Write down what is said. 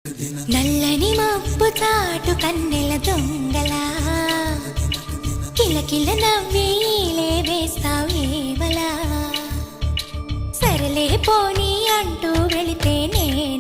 నల్లని మబ్బు చాటు కన్నెల దొంగలా కిలకిల నవ్వేలే వేస్తావు ఏవలా సరలే పోనీ అంటూ వెళితే నేను